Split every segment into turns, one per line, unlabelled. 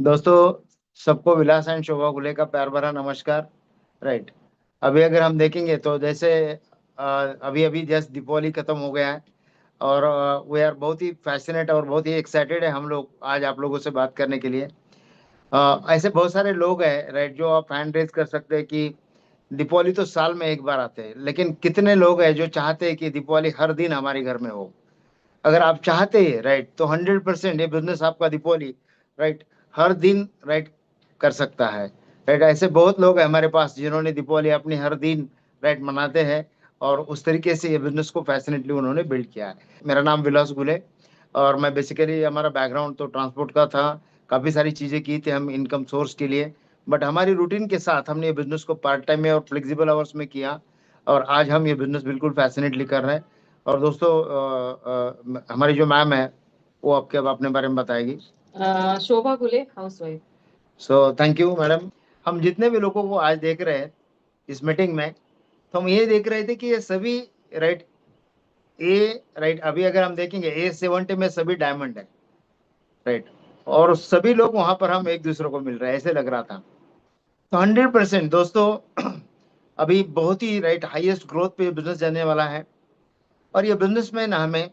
दोस्तों, सबको विलास एंड शोभा गुले का प्यार भरा नमस्कार। राइट। अभी अगर हम देखेंगे तो जैसे अभी अभी जस्ट दीपावली खत्म हो गया है। और वो यार बहुत ही फैसिनेट और बहुत ही एक्साइटेड है हम लोग आज आप लोगों से बात करने के लिए। ऐसे बहुत सारे लोग हैं, राइट, जो आप हैंड रेज कर सकते हैं कि दीपावली तो साल में एक बार आते हैं, लेकिन कितने लोग हैं जो चाहते हैं कि दीपावली हर दिन हमारे घर में हो। अगर आप चाहते हैं, राइट, तो 100% ये बिजनेस आपका दीपावली, राइट, हर दिन, राइट, कर सकता है। राइट, ऐसे बहुत लोग हैं हमारे पास जिन्होंने दीपावली अपनी हर दिन, राइट, मनाते हैं। और उस तरीके से ये बिजनेस को फैसिनेटली उन्होंने बिल्ड किया है। मेरा नाम विलास गुले। और मैं बेसिकली, हमारा बैकग्राउंड तो ट्रांसपोर्ट का था। काफ़ी सारी चीज़ें की थी हम इनकम सोर्स के लिए। बट हमारी रूटीन के साथ हमने ये बिजनेस को पार्ट टाइम में और फ्लेक्सिबल आवर्स में किया। और आज हम ये बिजनेस बिल्कुल फैसिनेटली कर रहे हैं। और दोस्तों, हमारी जो मैम है वो आपके अब अपने बारे में बताएगी।
Shobha Gule, housewife.
So thank you madam. हम जितने भी लोगों को आज देख रहे हैं इस मीटिंग में, तो हम ये देख रहे थे कि ये सभी, राइट, राइट, अभी अगर हम देखेंगे A70 में सभी डायमंड है। राइट। और सभी लोग वहां पर हम एक दूसरे को मिल रहे हैं ऐसे लग रहा था। तो 100% दोस्तों, अभी बहुत ही, राइट, हाईएस्ट ग्रोथ पे बिजनेस जाने वाला है। और ये बिजनेस में ना हमें,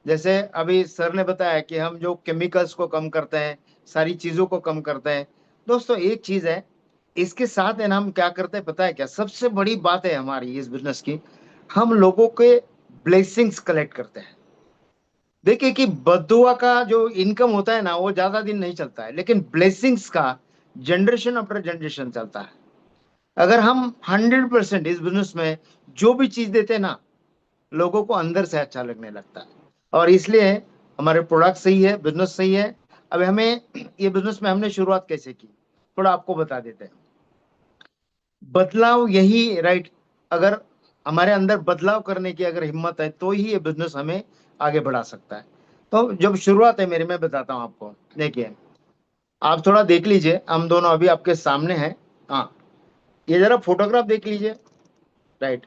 जैसे अभी सर ने बताया कि हम जो केमिकल्स को कम करते हैं, सारी चीजों को कम करते हैं। दोस्तों, एक चीज है, इसके साथ है ना, हम क्या करते हैं पता है क्या? सबसे बड़ी बात है हमारी इस बिजनेस की, हम लोगों के ब्लेसिंग्स कलेक्ट करते हैं। देखिए कि बद्दुआ का जो इनकम होता है ना, वो ज्यादा दिन नहीं चलता है, लेकिन ब्लेसिंग्स का जनरेशन आफ्टर जनरेशन चलता है। अगर हम 100% इस बिजनेस में जो भी चीज देते हैं ना, लोगों को अंदर से अच्छा लगने लगता है। और इसलिए हमारे प्रोडक्ट सही है, बिजनेस सही है। अब हमें ये बिजनेस में हमने शुरुआत कैसे की, थोड़ा आपको बता देते हैं। बदलाव यही, राइट, अगर हमारे अंदर बदलाव करने की अगर हिम्मत है तो ही ये बिजनेस हमें आगे बढ़ा सकता है। तो जब शुरुआत है मेरी, मैं बताता हूँ आपको। देखिए, आप थोड़ा देख लीजिए, हम दोनों अभी आपके सामने हैं। हाँ, ये जरा फोटोग्राफ देख लीजिए। राइट।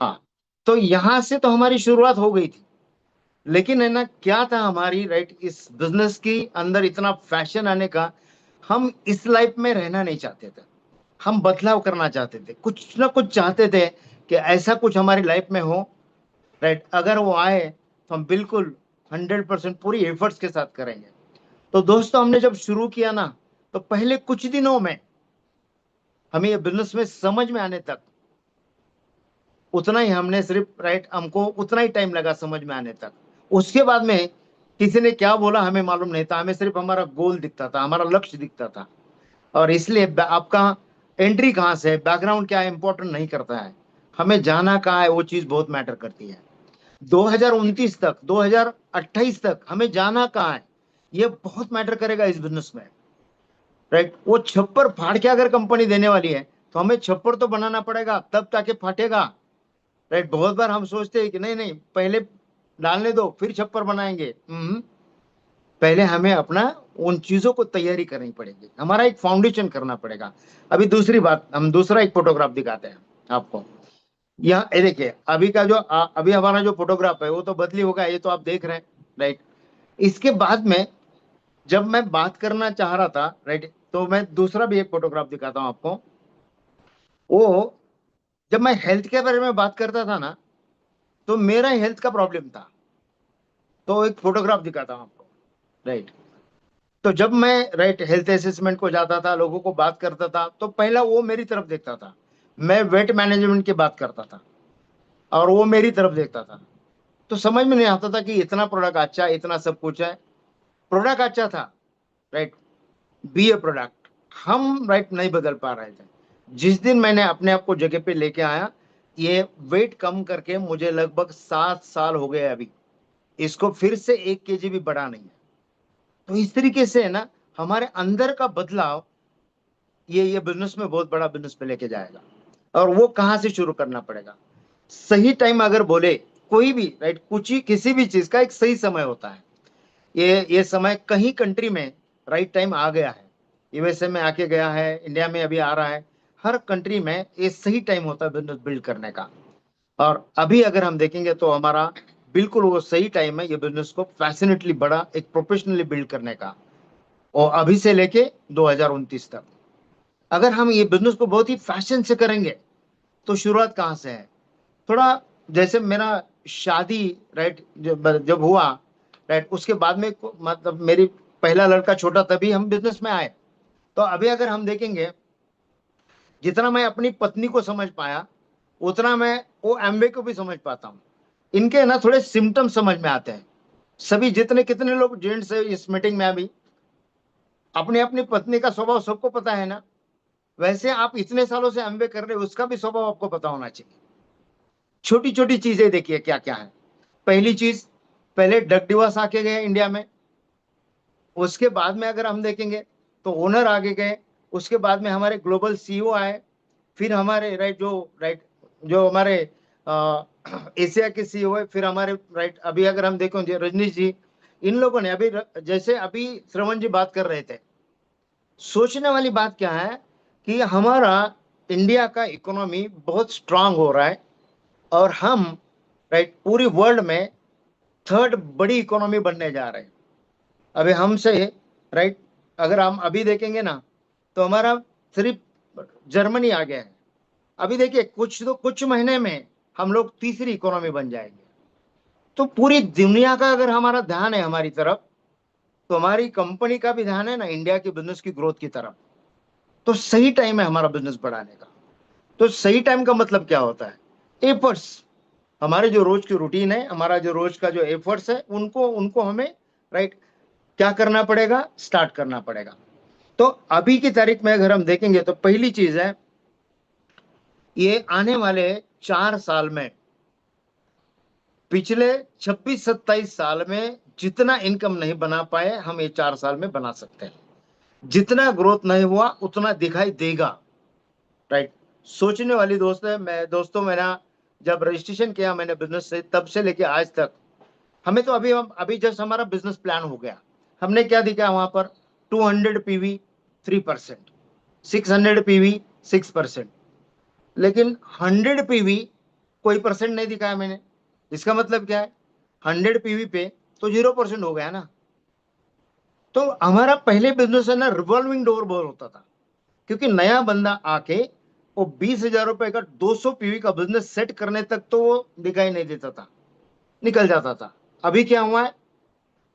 हाँ, तो यहाँ से तो हमारी शुरुआत हो गई थी। लेकिन है ना, क्या था हमारी, राइट, इस बिजनेस की अंदर इतना फैशन आने का, हम इस लाइफ में रहना नहीं चाहते थे। हम बदलाव करना चाहते थे, कुछ ना कुछ चाहते थे कि ऐसा कुछ हमारी लाइफ में हो। राइट, अगर वो आए तो हम बिल्कुल 100% पूरी एफर्ट्स के साथ करेंगे। तो दोस्तों, हमने जब शुरू किया ना, तो पहले कुछ दिनों में हमें ये बिजनेस में समझ में आने तक, उतना ही हमने सिर्फ, राइट, हमको उतना ही टाइम लगा समझ में आने तक। उसके बाद में किसी ने क्या बोला हमें मालूम नहीं था, हमें सिर्फ हमारा गोल दिखता था, हमारा लक्ष्य दिखता था। और इसलिए आपका एंट्री कहाँ से है, बैकग्राउंड क्या है, इंपॉर्टेंट नहीं करता है। हमें जाना कहाँ है, वो चीज बहुत मैटर करती है। 2029 तक, 2028 तक हमें जाना कहाँ है, ये बहुत मैटर करेगा इस बिजनेस में। राइट, वो छप्पर फाड़ के अगर कंपनी देने वाली है, तो हमें छप्पर तो बनाना पड़ेगा, तब ताकि फाटेगा। राइट, बहुत बार हम सोचते हैं कि नहीं नहीं, पहले डालने दो फिर छप्पर बनाएंगे। पहले हमें अपना उन चीजों को तैयारी करनी पड़ेगी, हमारा एक फाउंडेशन करना पड़ेगा। अभी दूसरी बात, हम दूसरा एक फोटोग्राफ दिखाते हैं आपको। यहाँ ये देखिए, अभी का जो अभी हमारा जो फोटोग्राफ है वो तो बदली होगा, ये तो आप देख रहे हैं। राइट। इसके बाद में जब मैं बात करना चाह रहा था, राइट, तो मैं दूसरा भी एक फोटोग्राफ दिखाता हूँ आपको। वो, जब मैं हेल्थ के बारे में बात करता था ना, तो मेरा हेल्थ का प्रॉब्लम था। तो एक फोटोग्राफ दिखाता हूँ आपको। राइट। तो जब मैं, राइट, हेल्थ असेसमेंट को जाता था, लोगों को बात करता था, तो पहला वो मेरी तरफ देखता था। मैं वेट मैनेजमेंट की बात करता था और वो मेरी तरफ देखता था। तो समझ में नहीं आता था कि इतना प्रोडक्ट अच्छा है, इतना सब कुछ है। प्रोडक्ट अच्छा था, राइट, बी ए प्रोडक्ट, हम, राइट, नहीं बदल पा रहे थे। जिस दिन मैंने अपने आप को जगह पे लेके आया, ये वेट कम करके मुझे लगभग 7 साल हो गए अभी। इसको फिर से 1 केजी भी बढ़ा नहीं है। तो इस तरीके से है ना, हमारे अंदर का बदलाव ये बिजनेस में बहुत बड़ा बिजनेस पे लेके जाएगा। और वो कहाँ से शुरू करना पड़ेगा? सही टाइम अगर बोले, कोई भी, राइट, कुछ ही किसी भी चीज का एक सही समय होता है। ये समय कहीं कंट्री में राइट टाइम आ गया है। यूएसए में आके गया है, इंडिया में अभी आ रहा है। हर कंट्री में ये सही टाइम होता है बिजनेस बिल्ड करने का। और अभी अगर हम देखेंगे तो हमारा बिल्कुल वो सही टाइम है ये बिजनेस को पैशनेटली बड़ा एक प्रोफेशनली बिल्ड करने का, और अभी से लेके 2029 तक। अगर हम ये बिजनेस को बहुत ही फैशन से करेंगे तो शुरुआत कहाँ से है? थोड़ा जैसे मेरा शादी, राइट, जब जब हुआ, राइट, उसके बाद में मतलब मेरी पहला लड़का छोटा, तभी हम बिजनेस में आए। तो अभी अगर हम देखेंगे, जितना मैं अपनी पत्नी को समझ पाया उतना मैं वो एमवे को भी समझ पाता हूँ। इनके ना थोड़े सिम्टम्स समझ में आते हैं। सभी जितने कितने लोग जेंट्स है इस मीटिंग में, अभी अपनी अपनी पत्नी का स्वभाव सबको पता है ना। वैसे आप इतने सालों से एमवे कर रहे हो, उसका भी स्वभाव आपको पता होना चाहिए। छोटी छोटी चीजें देखिए क्या क्या है। पहली चीज, पहले डक डिवोर्स आके गए इंडिया में, उसके बाद में अगर हम देखेंगे तो ओनर आगे गए, उसके बाद में हमारे ग्लोबल सीईओ आए, फिर हमारे राइट जो हमारे एशिया के सीईओ है, फिर हमारे राइट अभी अगर हम देखें जो रजनीश जी, इन लोगों ने अभी जैसे अभी श्रवण जी बात कर रहे थे, सोचने वाली बात क्या है कि हमारा इंडिया का इकोनॉमी बहुत स्ट्रांग हो रहा है, और हम राइट पूरी वर्ल्ड में थर्ड बड़ी इकोनॉमी बनने जा रहे हैं। अभी हमसे राइट अगर हम अभी देखेंगे ना, तो हमारा सिर्फ जर्मनी आ गया है। अभी देखिए कुछ महीने में हम लोग तीसरी इकोनॉमी बन जाएंगे। तो पूरी दुनिया का अगर हमारा ध्यान है हमारी तरफ, तो हमारी कंपनी का भी ध्यान है ना इंडिया की बिजनेस की ग्रोथ की तरफ। तो सही टाइम है हमारा बिजनेस बढ़ाने का। तो सही टाइम का मतलब क्या होता है? एफर्ट्स, हमारे जो रोज की रूटीन है, हमारा जो रोज का जो एफर्ट्स है, उनको उनको हमें राइट क्या करना पड़ेगा, स्टार्ट करना पड़ेगा। तो अभी की तारीख में अगर हम देखेंगे तो पहली चीज है, ये आने वाले 4 साल में, पिछले 26-27 साल में जितना इनकम नहीं बना पाए, हम ये 4 साल में बना सकते हैं। जितना ग्रोथ नहीं हुआ उतना दिखाई देगा, राइट। सोचने वाली दोस्त है। मैं दोस्तों, मेरा जब रजिस्ट्रेशन किया मैंने बिजनेस से, तब से लेके आज तक हमें तो अभी जस्ट हमारा बिजनेस प्लान हो गया, हमने क्या दिखा वहां पर? 200 पीवी 3%, 600 पीवी 6%, लेकिन 100 पीवी कोई परसेंट नहीं दिखाया मैंने। इसका मतलब क्या है? 100 पीवी पे तो 0% हो गया ना। तो हमारा पहले बिजनेस है ना, रिवॉल्विंग डोर बहुत होता था, क्योंकि नया बंदा आके वो 20,000 रुपए का 200 पीवी का बिजनेस सेट करने तक तो वो दिखाई नहीं देता था, निकल जाता था। अभी क्या हुआ है?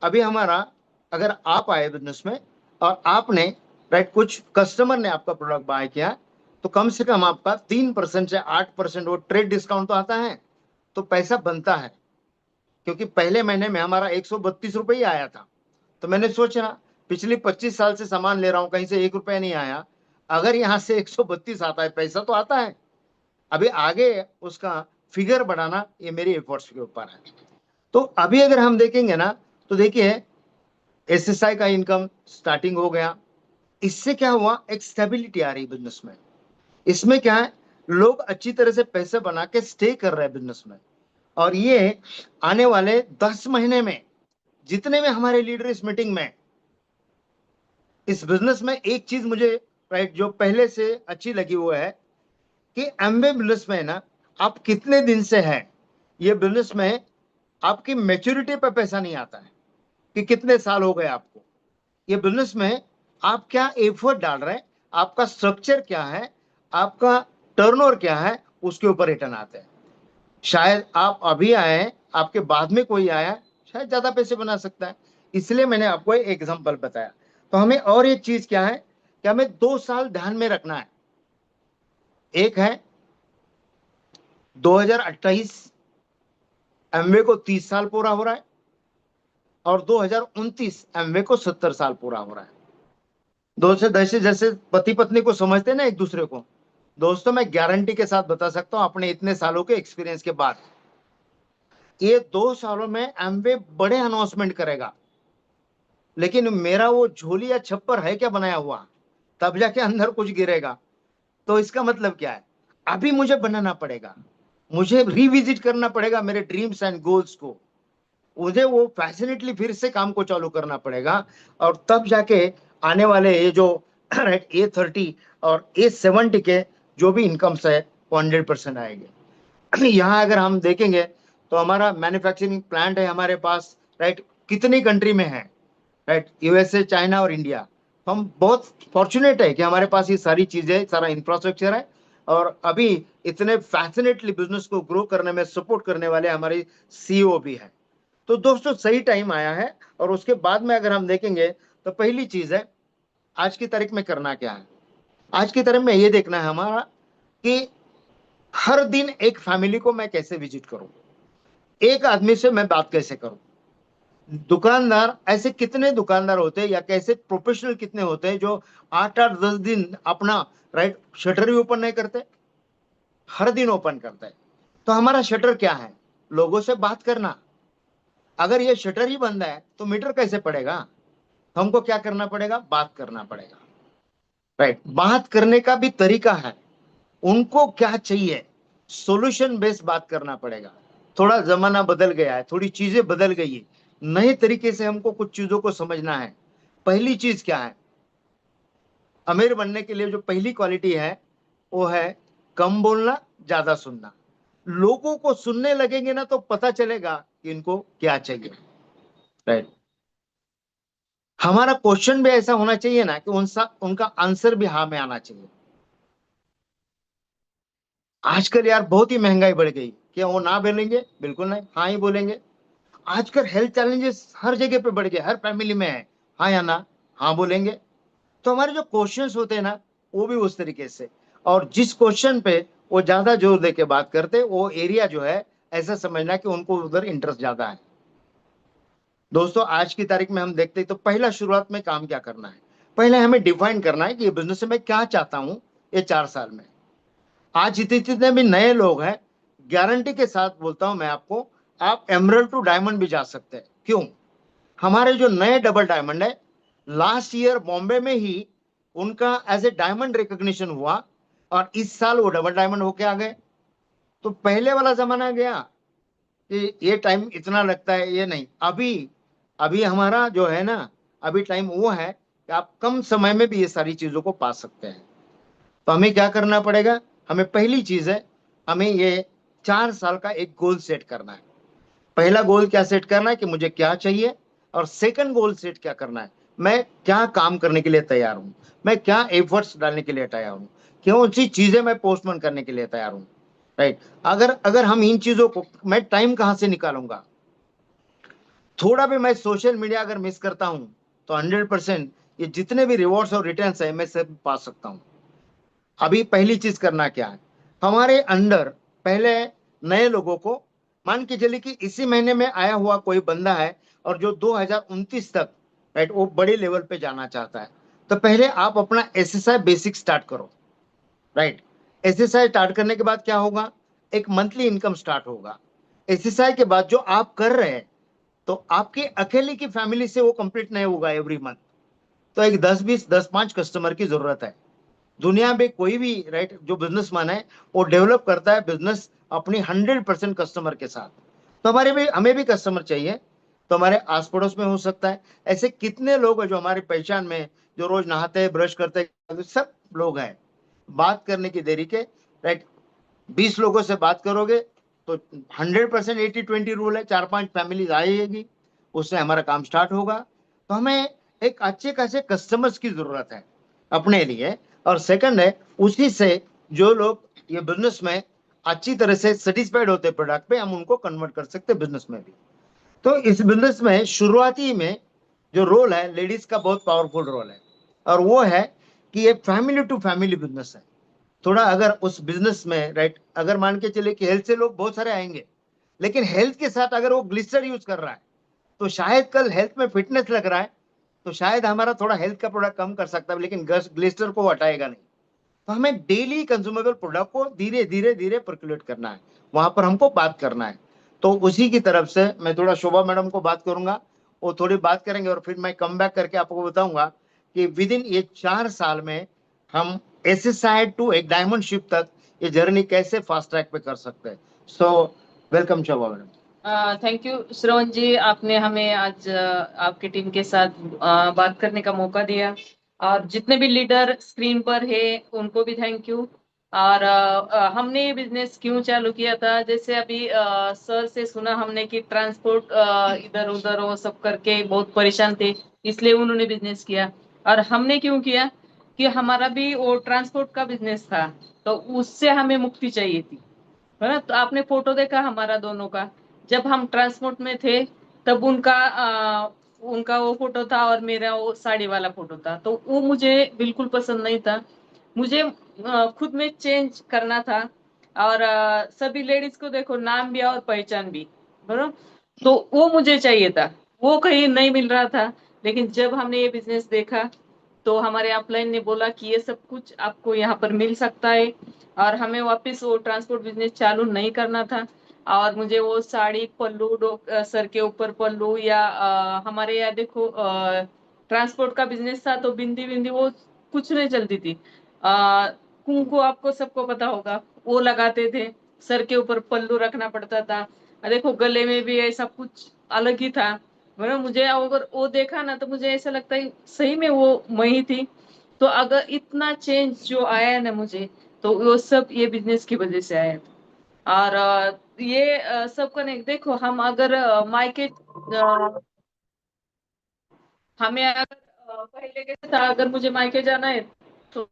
अभी हमारा, अगर आप आए बिजनेस में और आपने राइट कुछ कस्टमर ने आपका प्रोडक्ट बाय किया, तो कम से कम आपका 3% से 8% वो ट्रेड डिस्काउंट तो आता है, तो पैसा बनता है। क्योंकि पहले महीने में हमारा 132 रुपये ही आया था। तो मैंने सोचा, पिछली 25 साल से सामान ले रहा हूं, कहीं से 1 रुपया नहीं आया, अगर यहाँ से 132 आता है, पैसा तो आता है। अभी आगे उसका फिगर बढ़ाना ये मेरी एफर्ट्स के ऊपर है। तो अभी अगर हम देखेंगे ना, तो देखिए एसएसआई का इनकम स्टार्टिंग हो गया। इससे क्या हुआ? एक स्टेबिलिटी आ रही बिजनेस में। इसमें क्या है, लोग अच्छी तरह से पैसे बना के स्टे कर रहे हैं बिजनेस में। और ये आने वाले 10 महीने में, जितने में हमारे लीडर इस मीटिंग में, इस बिजनेस में एक चीज मुझे राइट जो पहले से अच्छी लगी हुआ है कि एमवे बिजनेस में ना, आप कितने दिन से हैं ये बिजनेस में, आपकी मैच्योरिटी पे पैसा नहीं आता है कि कितने साल हो गए आपको। ये बिजनेस में आप क्या एफर्ट डाल रहे हैं, आपका स्ट्रक्चर क्या है, आपका टर्नओवर क्या है, उसके ऊपर रिटर्न आते हैं। शायद आप अभी आए, आपके बाद में कोई आया, शायद ज्यादा पैसे बना सकता है। इसलिए मैंने आपको एक एग्जांपल बताया। तो हमें और एक चीज क्या है कि हमें 2 साल ध्यान में रखना है। एक है 2028, एमवे को 30 साल पूरा हो रहा है, और 2029 एमवे को 70 साल पूरा हो रहा है। दोस्तों, जैसे जैसे पति पत्नी को समझते हैं ना एक दूसरे को, दोस्तों मैं गारंटी के साथ बता सकता हूं अपने इतने सालों के एक्सपीरियंस के बाद, ये 2 सालों में एमवे बड़े अनाउंसमेंट करेगा। लेकिन मेरा वो झोली या छप्पर है क्या बनाया हुआ, तब जाके अंदर कुछ गिरेगा। तो इसका मतलब क्या है? अभी मुझे बनाना पड़ेगा, मुझे रिविजिट करना पड़ेगा मेरे ड्रीम्स एंड गोल्स को, मुझे वो पैशनेटली फिर से काम को चालू करना पड़ेगा। और तब जाके आने वाले ये जो राइट A30 और A70 के जो भी इनकम्स है वो 100% आएंगे। यहाँ अगर हम देखेंगे तो हमारा मैन्युफैक्चरिंग प्लांट है हमारे पास, राइट, कितनी कंट्री में है, राइट, यूएसए, चाइना और इंडिया। हम बहुत फॉर्चुनेट है कि हमारे पास ये सारी चीजें, सारा इंफ्रास्ट्रक्चर है, और अभी इतने फैसिनेटली बिजनेस को ग्रो करने में सपोर्ट करने वाले हमारे सीईओ भी है। तो दोस्तों सही टाइम आया है। और उसके बाद में अगर हम देखेंगे तो पहली चीज है आज की तारीख में करना क्या है। आज की तारीख में ये देखना है हमारा कि हर दिन एक फैमिली को मैं कैसे विजिट करूं, एक आदमी से मैं बात कैसे करूं। दुकानदार, ऐसे कितने दुकानदार होते हैं या कैसे प्रोफेशनल कितने होते हैं जो 8-8 10 दिन अपना, राइट, शटर भी ओपन नहीं करते, हर दिन ओपन करते हैं। तो हमारा शटर क्या है, लोगों से बात करना। अगर ये शटर ही बंद है तो मीटर कैसे पड़ेगा। हमको क्या करना पड़ेगा, बात करना पड़ेगा, राइट। बात करने का भी तरीका है, उनको क्या चाहिए, सॉल्यूशन बेस्ड बात करना पड़ेगा। थोड़ा जमाना बदल गया है, थोड़ी चीजें बदल गई है, नए तरीके से हमको कुछ चीजों को समझना है। पहली चीज क्या है, अमीर बनने के लिए जो पहली क्वालिटी है वो है कम बोलना, ज्यादा सुनना। लोगों को सुनने लगेंगे ना तो पता चलेगा कि इनको क्या चाहिए, राइट। हमारा क्वेश्चन भी ऐसा होना चाहिए ना कि उनका आंसर भी हाँ में आना चाहिए। आजकल यार बहुत ही महंगाई बढ़ गई, क्या वो ना बोलेंगे, बिल्कुल नहीं, हाँ ही बोलेंगे। आजकल हेल्थ चैलेंजेस हर जगह पे बढ़ गए, हर फैमिली में है, हाँ या ना, हाँ बोलेंगे। तो हमारे जो क्वेश्चंस होते हैं ना वो भी उस तरीके से, और जिस क्वेश्चन पे वो ज्यादा जोर दे के बात करते वो एरिया जो है ऐसा समझना कि उनको उधर इंटरेस्ट ज्यादा है। दोस्तों आज की तारीख में हम देखते हैं तो पहला शुरुआत में काम क्या करना है, पहले हमें डिफाइन करना है कि ये बिजनेस से मैं क्या चाहता हूं ये 4 साल में। आज जितने भी नए लोग हैं, गारंटी के साथ बोलता हूं मैं आपको, आप एमरल्ड टू डायमंड भी जा सकते हैं। क्यों, हमारे जो नए डबल डायमंड है, लास्ट ईयर बॉम्बे में ही उनका एज ए डायमंड रिकॉग्निशन हुआ, और इस साल वो डबल डायमंड होके आ गए। तो पहले वाला जमाना गया कि ये टाइम इतना लगता है, ये नहीं। अभी अभी हमारा जो है ना, अभी टाइम वो है कि आप कम समय में भी ये सारी चीजों को पा सकते हैं। तो हमें क्या करना पड़ेगा, हमें पहली चीज है, हमें ये 4 साल का एक गोल सेट करना है। पहला गोल क्या सेट करना है कि मुझे क्या चाहिए, और सेकंड गोल सेट क्या करना है, मैं क्या काम करने के लिए तैयार हूं, मैं क्या एफर्ट्स डालने के लिए तैयार हूं, कौन सी चीजें मैं पोस्टपोन करने के लिए तैयार हूं, राइट। अगर अगर हम इन चीजों को, मैं टाइम कहां से निकालूंगा, थोड़ा भी मैं सोशल मीडिया अगर मिस करता हूं तो 100% ये जितने भी रिवॉर्ड्स और रिटर्न्स है मैं सब पा सकता हूं। अभी पहली चीज करना क्या है, हमारे अंडर पहले नए लोगों को, मान के चलिए कि इसी महीने में आया हुआ कोई बंदा है और जो 2029 तक, राइट, वो बड़े लेवल पे जाना चाहता है, तो पहले आप अपना एसएसआई बेसिक स्टार्ट करो, राइट। एसएसआई स्टार्ट करने के बाद क्या होगा, एक मंथली इनकम स्टार्ट होगा। एसएसआई के बाद जो आप कर रहे हैं तो आपकी अकेले की फैमिली से वो कंप्लीट नहीं होगा एवरी मंथ। तो एक 10-20, 10-5 कस्टमर की जरूरत है। दुनिया में कोई भी, राइट, जो बिजनेसमैन है वो डेवलप करता है बिजनेस अपनी 100% कस्टमर के साथ। तो हमारे भी, हमें भी कस्टमर चाहिए। तो हमारे आस पड़ोस में हो सकता है, ऐसे कितने लोग हैं जो हमारी पहचान में, जो रोज नहाते हैं, ब्रश करते हैं, सब लोग हैं। बात करने की देरी के, राइट, 20 लोगों से बात करोगे तो 100% 80-20 रूल है, 4-5 फैमिली आएगी, उससे हमारा काम स्टार्ट होगा। तो हमें एक अच्छे खासे कस्टमर्स की जरूरत है अपने लिए। और सेकंड है, उसी से जो लोग ये बिजनेस में अच्छी तरह से सेटिस्फाइड होते हैं प्रोडक्ट पे, हम उनको कन्वर्ट कर सकते हैं बिजनेस में भी। तो इस बिजनेस में शुरुआती में जो रोल है लेडीज का बहुत पावरफुल रोल है, और वो है कि ये फैमिली टू फैमिली बिजनेस है। थोड़ा अगर उस बिजनेस में, राइट, अगर मान के चले कि हेल्थ से लोग बहुत सारे आएंगे, लेकिन हेल्थ के साथ अगर वो ग्लिस्टर यूज कर रहा है तो शायद कल हेल्थ में फिटनेस लग रहा है तो शायद हमारा थोड़ा हेल्थ का प्रोडक्ट कम कर सकता है, लेकिन ग्लिस्टर को हटाएगा नहीं। तो हमें डेली कंज्यूमेबल प्रोडक्ट को धीरे धीरे धीरे पर्कुलेट करना है, वहां पर हमको बात करना है। तो उसी की तरफ से मैं थोड़ा शोभा मैडम को बात करूंगा, वो थोड़ी बात करेंगे, और फिर मैं कम बैक करके आपको बताऊंगा कि विद इन ये 4 साल में हम एसएसआई टू एक डायमंड शिप तक ये जर्नी कैसे फास्ट ट्रैक पे कर सकते हैं। So welcome Shobha madam.
Thank you Shravan ji, आपने हमें आज आपकी टीम के साथ बात करने का मौका दिया, और जितने भी लीडर स्क्रीन पर है उनको भी थैंक यू। और हमने ये बिजनेस क्यों चालू किया था, जैसे अभी सर से सुना हमने कि ट्रांसपोर्ट इधर उधर वो सब करके बहुत परेशान थे, इसलिए उन्होंने बिजनेस किया। और हमने क्यों किया कि हमारा भी वो ट्रांसपोर्ट का बिजनेस था, तो उससे हमें मुक्ति चाहिए थी, है ना। तो आपने फोटो देखा हमारा दोनों का, जब हम ट्रांसपोर्ट में थे तब उनका वो फोटो था और मेरा वो साड़ी वाला फोटो था, तो वो मुझे बिल्कुल पसंद नहीं था। मुझे खुद में चेंज करना था। और सभी लेडीज को देखो नाम भी और पहचान भी, बरोबर। तो वो मुझे चाहिए था, वो कहीं नहीं मिल रहा था। लेकिन जब हमने ये बिजनेस देखा तो हमारे अपलाइन ने बोला कि ये सब कुछ आपको यहाँ पर मिल सकता है। और हमें वापस वो ट्रांसपोर्ट बिजनेस चालू नहीं करना था। और मुझे वो साड़ी पल्लू सर के ऊपर पल्लू या हमारे यहाँ देखो ट्रांसपोर्ट का बिजनेस था तो बिंदी बिंदी वो कुछ नहीं चलती थी। कुंकू आपको सबको पता होगा, वो लगाते थे, सर के ऊपर पल्लू रखना पड़ता था। देखो गले में भी ऐसा कुछ अलग ही था, मतलब मुझे अगर वो देखा ना तो मुझे ऐसा लगता है सही में वो मैं ही थी। तो अगर इतना चेंज जो आया है ना मुझे, तो वो सब ये बिजनेस की वजह से आया था। और ये सबका नहीं, देखो हम अगर मायके हमें अगर पहले कैसे था, अगर मुझे मायके जाना है तो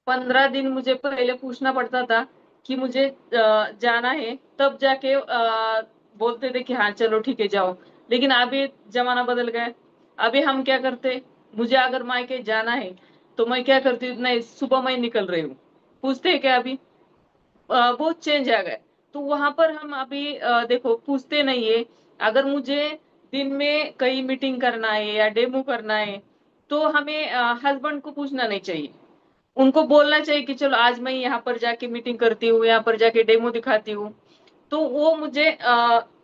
15 दिन मुझे पहले पूछना पड़ता था कि मुझे जाना है, तब जाके बोलते थे कि हाँ चलो ठीक है जाओ। लेकिन अभी जमाना बदल गया। अभी हम क्या करते, मुझे अगर मायके जाना है तो मैं क्या करती हूँ, नहीं सुबह मैं निकल रही हूँ, पूछते हैं क्या अभी, बहुत चेंज आ गए। तो वहां पर हम अभी देखो पूछते नहीं है। अगर मुझे दिन में कहीं मीटिंग करना है या डेमो करना है तो हमें हस्बैंड को पूछना नहीं चाहिए, उनको बोलना चाहिए कि चलो आज मैं यहाँ पर जाके मीटिंग करती हूँ, यहाँ पर जाके डेमो दिखाती हूँ। तो वो मुझे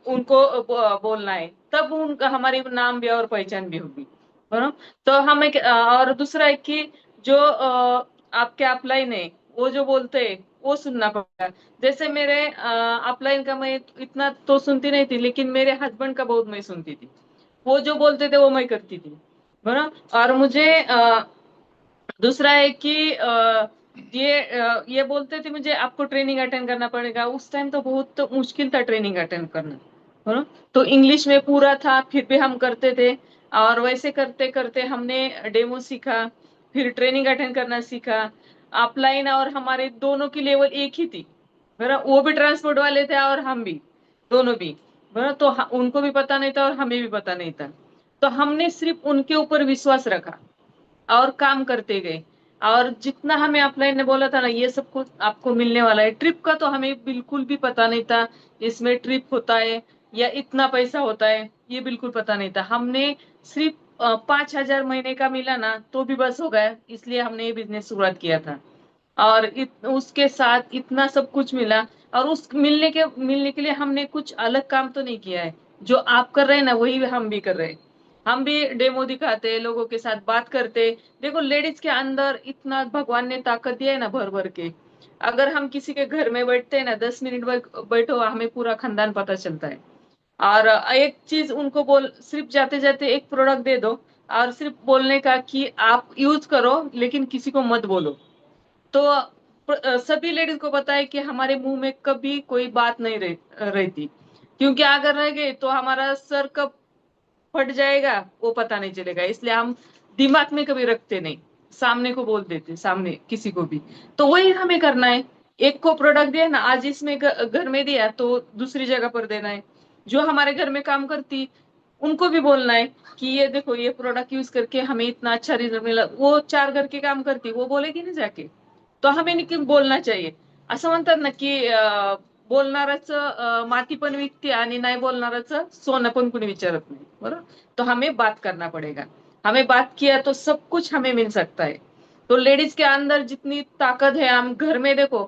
उनको बोलना है, तब उनका हमारी नाम भी और पहचान भी होगी, है ना। तो हमें और दूसरा है कि जो आपके अपलाइन है वो जो बोलते हैं वो सुनना पड़ता है। जैसे मेरे अपलाइन का मैं इतना तो सुनती नहीं थी, लेकिन मेरे हस्बैंड का बहुत मैं सुनती थी। वो जो बोलते थे वो मैं करती थी, है ना। और मुझे दूसरा है कि ये बोलते थे मुझे आपको ट्रेनिंग अटेंड करना पड़ेगा। उस टाइम तो बहुत तो मुश्किल था ट्रेनिंग अटेंड करना, है ना। तो इंग्लिश में पूरा था फिर भी हम करते थे। और वैसे करते करते हमने डेमो सीखा, फिर ट्रेनिंग अटेंड करना सीखा। अपलाइन और हमारे दोनों की लेवल एक ही थी, है ना। वो भी ट्रांसपोर्ट वाले थे और हम भी, दोनों भी, है ना। तो उनको भी पता नहीं था और हमें भी पता नहीं था। तो हमने सिर्फ उनके ऊपर विश्वास रखा और काम करते गए। और जितना हमें अपलाइन ने बोला था ना ये सब कुछ आपको मिलने वाला है, ट्रिप का तो हमें बिल्कुल भी पता नहीं था इसमें ट्रिप होता है या इतना पैसा होता है, ये बिल्कुल पता नहीं था। हमने सिर्फ 5,000 महीने का मिला ना तो भी बस हो गया, इसलिए हमने ये बिजनेस शुरुआत किया था। और उसके साथ इतना सब कुछ मिला। और उस मिलने के लिए हमने कुछ अलग काम तो नहीं किया है, जो आप कर रहे हैं ना वही हम भी कर रहे हैं। हम भी डेमो दिखाते, लोगों के साथ बात करते। देखो लेडीज के अंदर इतना भगवान ने ताकत दिया है ना भर भर के। अगर हम किसी के घर में बैठते हैं ना 10 मिनट बैठो, हमें पूरा खानदान पता चलता है। और एक चीज उनको बोल, सिर्फ जाते जाते एक प्रोडक्ट दे दो और सिर्फ बोलने का कि आप यूज करो लेकिन किसी को मत बोलो। तो सभी लेडीज को पता है कि हमारे मुंह में कभी कोई बात नहीं रहती। क्योंकि अगर रह गए तो हमारा सर कब फट जाएगा वो पता नहीं चलेगा, इसलिए हम दिमाग में कभी रखते नहीं, सामने को बोल देते, सामने किसी को भी। तो वही हमें करना है। एक को प्रोडक्ट दिया ना, आज इसमें घर में दिया तो दूसरी जगह पर देना है। जो हमारे घर में काम करती उनको भी बोलना है कि ये देखो ये प्रोडक्ट यूज करके हमें इतना अच्छा रिजल्ट मिला। वो 4 घर के काम करती, वो बोलेगी ना जाके, तो हमें नक्की बोलना चाहिए। असं म्हणतात ना की बोलणारच माती पण विकते आणि नाही बोलणारच सोनं पण कुणी विचारत नाही, बरोबर। तो हमें बात करना पड़ेगा। हमें बात किया तो सब कुछ हमें मिल सकता है। तो लेडीज के अंदर जितनी ताकत है, हम घर में देखो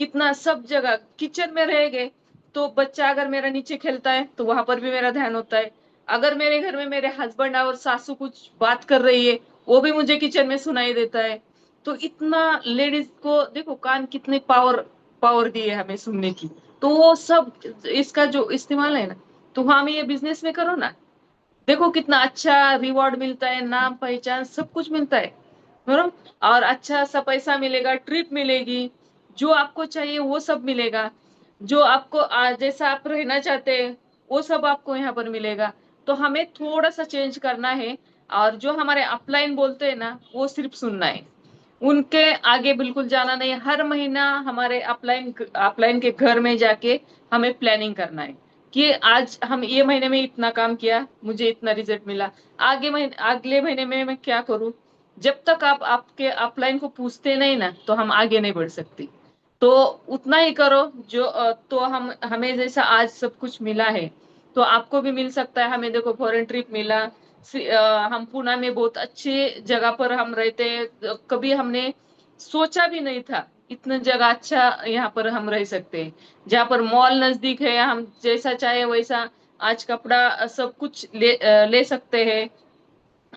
कितना सब जगह, किचन में रह गए तो बच्चा अगर मेरा नीचे खेलता है तो वहां पर भी मेरा ध्यान होता है। अगर मेरे घर में मेरे हस्बैंड और सासू कुछ बात कर रही है वो भी मुझे किचन में सुनाई देता है। तो इतना लेडीज को देखो कान कितने पावर पावर दी है हमें सुनने की। तो वो सब इसका जो इस्तेमाल है ना, तो हमें ये बिजनेस में करो ना, देखो कितना अच्छा रिवॉर्ड मिलता है, नाम पहचान सब कुछ मिलता है। बरोबर, और अच्छा सा पैसा मिलेगा, ट्रिप मिलेगी, जो आपको चाहिए वो सब मिलेगा, जो आपको जैसा आप रहना चाहते हैं वो सब आपको यहाँ पर मिलेगा। तो हमें थोड़ा सा चेंज करना है, और जो हमारे अपलाइन बोलते हैं ना वो सिर्फ सुनना है, उनके आगे बिल्कुल जाना नहीं। हर महीना हमारे अपलाइन अपलाइन के घर में जाके हमें प्लानिंग करना है कि आज हम ये महीने में इतना काम किया, मुझे इतना रिजल्ट मिला, अगले महीने में मैं क्या करूं। जब तक आप आपके अपलाइन को पूछते नहीं ना तो हम आगे नहीं बढ़ सकते। तो उतना ही करो जो तो हम हमें जैसा आज सब कुछ मिला है तो आपको भी मिल सकता है। हमें देखो फॉरेन ट्रिप मिला, हम पुणे में बहुत अच्छी जगह पर हम रहते हैं, कभी हमने सोचा भी नहीं था इतना जगह अच्छा यहाँ पर हम रह सकते हैं, जहाँ पर मॉल नजदीक है, हम जैसा चाहे वैसा आज कपड़ा सब कुछ ले सकते हैं।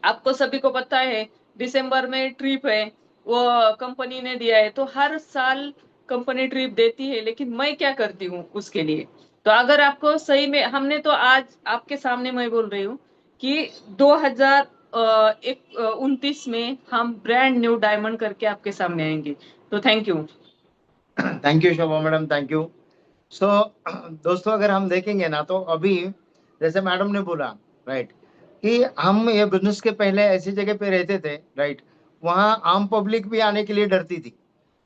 आपको सभी को पता है दिसंबर में ट्रिप है, वो कंपनी ने दिया है, तो हर साल कंपनी ट्रिप देती है, लेकिन मैं क्या करती हूँ उसके लिए। तो अगर आपको सही में हमने तो आज आपके सामने मैं बोल रही हूँ कि 2029 में हम ब्रांड न्यू डायमंड करके आपके सामने आएंगे। तो thank you.
Thank you Shobha madam, thank you. So दोस्तों, अगर हम देखेंगे ना तो अभी जैसे मैडम ने बोला, राइट, कि हम ये बिजनेस के पहले ऐसी जगह पे रहते थे, राइट, वहाँ आम पब्लिक भी आने के लिए डरती थी।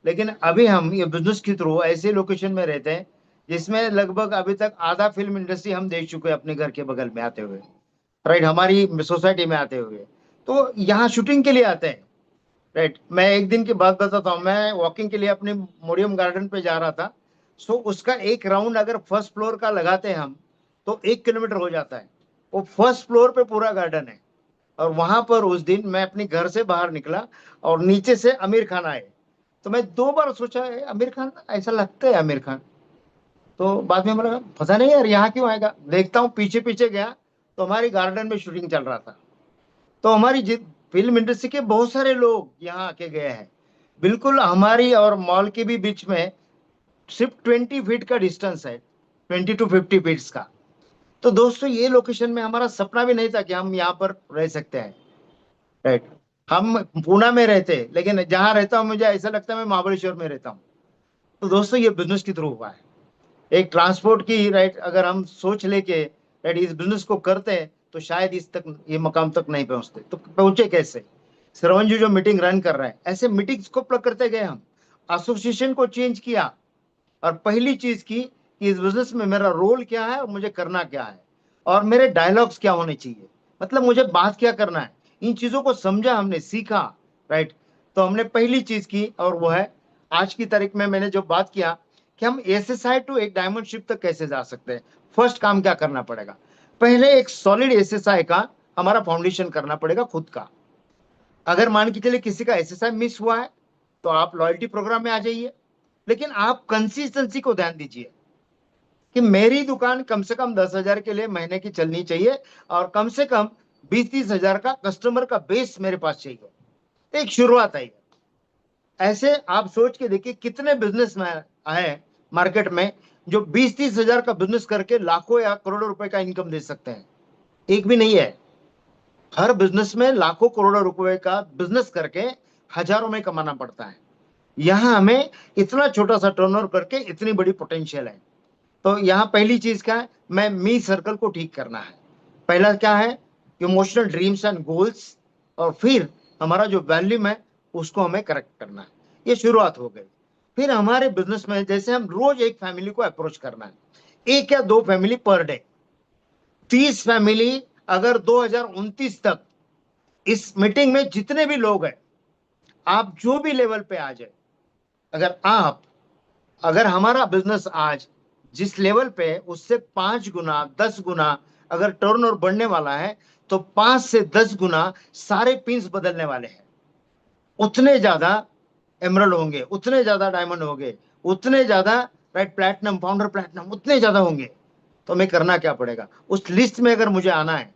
लेकिन अभी हम ये बिजनेस के थ्रू ऐसे लोकेशन में रहते हैं जिसमें लगभग अभी तक आधा फिल्म इंडस्ट्री हम देख चुके हैं अपने घर के बगल में आते हुए, राइट, हमारी सोसाइटी में आते हुए। तो यहाँ शूटिंग के लिए आते हैं, राइट। मैं एक दिन की बात बताता हूँ, मैं वॉकिंग के लिए अपने मोडियम गार्डन पे जा रहा था। सो उसका एक राउंड अगर फर्स्ट फ्लोर का लगाते हैं हम तो 1 किलोमीटर हो जाता है। वो फर्स्ट फ्लोर पे पूरा गार्डन है। और वहां पर उस दिन मैं अपने घर से बाहर निकला और नीचे से आमिर खान आए। तो मैं 2 बार सोचा, आमिर खान ऐसा लगता है आमिर खान। तो बाद में बोला पता नहीं यार यहाँ क्यों आएगा, देखता हूँ पीछे पीछे गया तो हमारी गार्डन में शूटिंग चल रहा था। तो हमारी फिल्म इंडस्ट्री के बहुत सारे लोग यहाँ आके गए हैं। बिल्कुल हमारी और मॉल के भी बीच में सिर्फ 20 फीट का डिस्टेंस है, 20 to 50 फीट का। तो दोस्तों ये लोकेशन में हमारा सपना भी नहीं था कि हम यहाँ पर रह सकते हैं, राइट। हम पुणे में रहते लेकिन जहाँ रहता हूँ मुझे ऐसा लगता है मैं महाबलेश्वर में रहता हूँ। तो दोस्तों ये बिजनेस के थ्रू हुआ है, एक ट्रांसपोर्ट की, राइट। अगर हम सोच लेके राइट इस बिजनेस को करते हैं तो शायद इस तक ये मकाम तक नहीं पहुंचते। तो पहुंचे कैसे? श्रवण जी जो मीटिंग रन कर रहा है, ऐसे मीटिंग्स को प्लग करते गए हम, एसोसिएशन को चेंज किया, और पहली चीज की कि इस बिजनेस में मेरा रोल क्या है और मुझे करना क्या है, और मेरे डायलॉग्स क्या होने चाहिए, मतलब मुझे बात क्या करना है। इन चीजों को समझा हमने, सीखा, राइट। तो हमने पहली चीज की और वो है आज की तारीख में मैंने जो बात किया कि हम एसएसआई टू एक डायमंड शिप तक कैसे जा सकते हैं। फर्स्ट काम क्या करना पड़ेगा? पहले एक सॉलिड एसएसआई का हमारा फाउंडेशन करना पड़ेगा खुद का। अगर मान के चलिए किसी का एसएसआई मिस हुआ है तो आप लॉयल्टी प्रोग्राम में आ जाइए, लेकिन आप कंसिस्टेंसी को ध्यान दीजिए कि मेरी दुकान कम से कम 10,000 के लिए महीने की चलनी चाहिए और कम से कम 20-30 हजार का कस्टमर का बेस मेरे पास चाहिए। एक शुरुआत आई। ऐसे आप सोच के देखिए कितने बिजनेसमैन आए मार्केट में जो 20-30 हजार का बिजनेस करके लाखों या करोड़ों रुपए का इनकम दे सकते हैं। एक भी नहीं है। हर बिजनेस में लाखों करोड़ों रुपए का बिजनेस करके हजारों में कमाना पड़ता है। यहाँ हमें इतना छोटा सा टर्नओवर करके इतनी बड़ी पोटेंशियल है। तो यहाँ पहली चीज क्या है, मैं मी सर्कल को ठीक करना है। पहला क्या है, इमोशनल ड्रीम्स एंड गोल्स, और फिर हमारा जो वैल्यूम है उसको हमें करेक्ट करना है। ये शुरुआत हो गई। फिर हमारे बिजनेस में जैसे हम रोज एक फैमिली को अप्रोच करना है, 1 या 2 फैमिली पर डे, 30 फैमिली। अगर 2029 तक इस मीटिंग में जितने भी लोग हैं, आप जो भी लेवल पे आ जाए, अगर हमारा बिजनेस आज जिस लेवल पे है उससे 5 गुना 10 गुना अगर टर्नओवर बढ़ने वाला है तो 5 से 10 गुना सारे पिंस बदलने वाले हैं। उतने ज्यादा एमरल्ड होंगे, उतने ज्यादा डायमंड होंगे, उतने ज्यादा, राइट, प्लैटिनम, फाउंडर प्लैटिनम उतने ज्यादा होंगे। तो हमें करना क्या पड़ेगा उस लिस्ट में अगर मुझे आना है?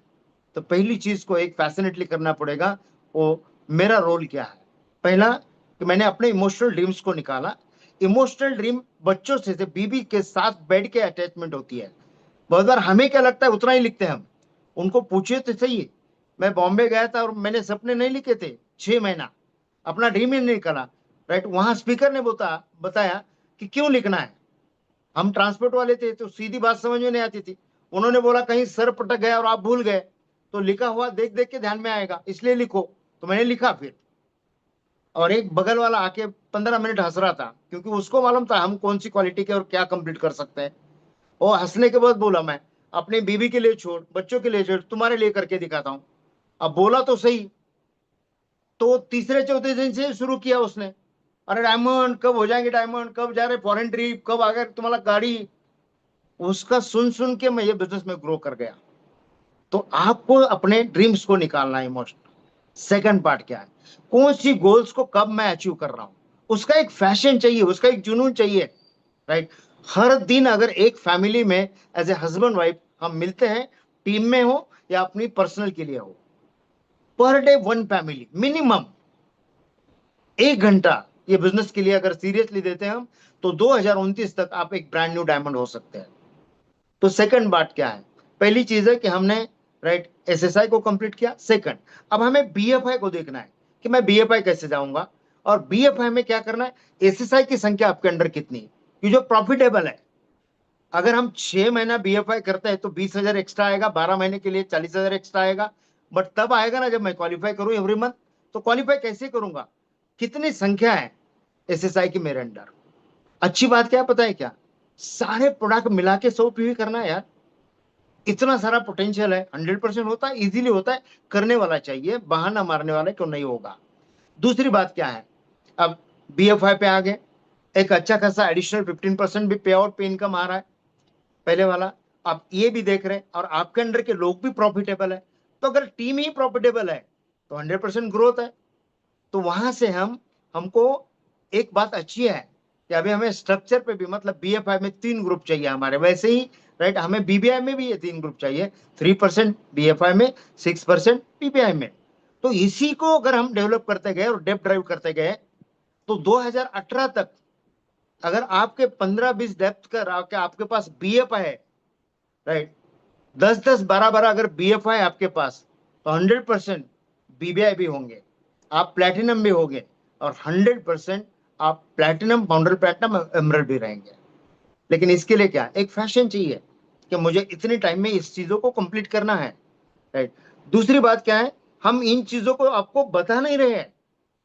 तो पहली चीज को एक पैशनेटली करना पड़ेगा, वो मेरा रोल क्या है। पहला कि मैंने अपने इमोशनल ड्रीम्स को निकाला। इमोशनल ड्रीम बच्चों से बीबी के साथ बेड के अटैचमेंट होती है। बहुत बार हमें क्या लगता है उतना ही लिखते हैं हम, उनको पूछिए तो सही। मैं बॉम्बे गया था और मैंने सपने नहीं लिखे थे 6 महीना, अपना ड्रीम ही नहीं निकाला, राइट। वहां स्पीकर ने बताया कि क्यों लिखना है। हम ट्रांसपोर्ट वाले थे तो सीधी बात समझ में नहीं आती थी। उन्होंने बोला कहीं सर पटक गया और आप भूल गए तो लिखा हुआ देख देख के ध्यान में आएगा, इसलिए लिखो। तो मैंने लिखा फिर, और एक बगल वाला आके 15 मिनट हंस रहा था, क्योंकि उसको मालूम था हम कौन सी क्वालिटी के और क्या कंप्लीट कर सकते हैं। और हंसने के बाद बोला, मैं अपनी बीवी के लिए छोड़, बच्चों के लिए छोड़, तुम्हारे लिए करके दिखाता हूँ। अब बोला तो सही, तो तीसरे चौथे दिन से शुरू किया उसने, अरे डायमंड कब हो जाएंगे, डायमंड कब जा रहे फॉरेन ट्रिप, कब आ गए तुम्हारा गाड़ी। उसका सुन सुन के मैं ये बिजनेस में ग्रो कर गया। तो आपको अपने ड्रीम्स को निकालना है इमोशन। सेकंड पार्ट क्या है, कौन सी गोल्स को कब मैं अचीव कर रहा हूं, उसका एक फैशन चाहिए, उसका एक जुनून चाहिए, राइट। हर दिन अगर एक फैमिली में एज ए हस्बैंड वाइफ हम मिलते हैं, टीम में हो या अपनी पर्सनल के लिए हो, per day one family minimum 1 घंटा ये बिजनेस के लिए अगर सीरियसली देते हैं हम, तो 2029 तक आप एक ब्रांड न्यू डायमंड हो सकते हैं। तो सेकंड बात क्या है, पहली चीज है कि हमने राइट एसएसआई को कंप्लीट किया। सेकंड, अब हमें बीएफआई को देखना है कि मैं बीएफआई कैसे जाऊंगा, और बीएफआई में क्या करना है, एसएसआई की संख्या आपके अंडर कितनी है, कि जो प्रॉफिटेबल है। अगर हम 6 महीना बीएफआई करते हैं तो 20,000 एक्स्ट्रा आएगा, 12 महीने के लिए 40,000 एक्स्ट्रा आएगा। बट तब आएगा ना जब मैं क्वालिफाई करूं एवरी मंथ। तो क्वालिफाई कैसे करूंगा, कितनी संख्या है एसएसआई की मेरे अंडर। अच्छी बात क्या है पता है क्या, सारे प्रोडक्ट मिला के 100 पीवी करना है यार। इतना सारा पोटेंशियल है, 100% होता है, इजीली होता है। करने वाला चाहिए, बहाना मारने वाला क्यों नहीं होगा। दूसरी बात क्या है, अब बीएफआई पे आ गए, एक अच्छा खासा एडिशनल 15% भी पे आउट पे इनकम आ रहा है पहले वाला। आप ये भी देख रहे हैं और आपके अंडर के लोग भी प्रॉफिटेबल है। तो अगर टीम ही प्रॉफिटेबल है तो 100% ग्रोथ है। तो वहां से हमको एक बात अच्छी है कि अभी हमें स्ट्रक्चर पे भी, मतलब बीएफआई में 3 ग्रुप चाहिए हमारे, वैसे ही राइट हमें बीबीआई में भी ये 3 ग्रुप चाहिए। 3% बीएफआई में, 6% बीबीआई में। तो इसी को अगर हम डेवलप करते गए और डेप्थ ड्राइव करते गए, तो 2018 तक अगर आपके 15-20 डेप्थ कर आपके पास बीएफआई है, राइट, 10-10, 12-12 अगर बीएफआई आपके पास, तो 100% बीबीआई भी होंगे, आप प्लेटिनम भी होंगे, और 100% आप प्लेटिनम, फाउंडर प्लेटिनम, एमरल्ड भी रहेंगे। लेकिन इसके लिए क्या, एक फैशन चाहिए कि मुझे इतने टाइम में इस चीजों को कंप्लीट करना है, राइट। दूसरी बात क्या है, हम इन चीजों को आपको बता नहीं रहे हैं,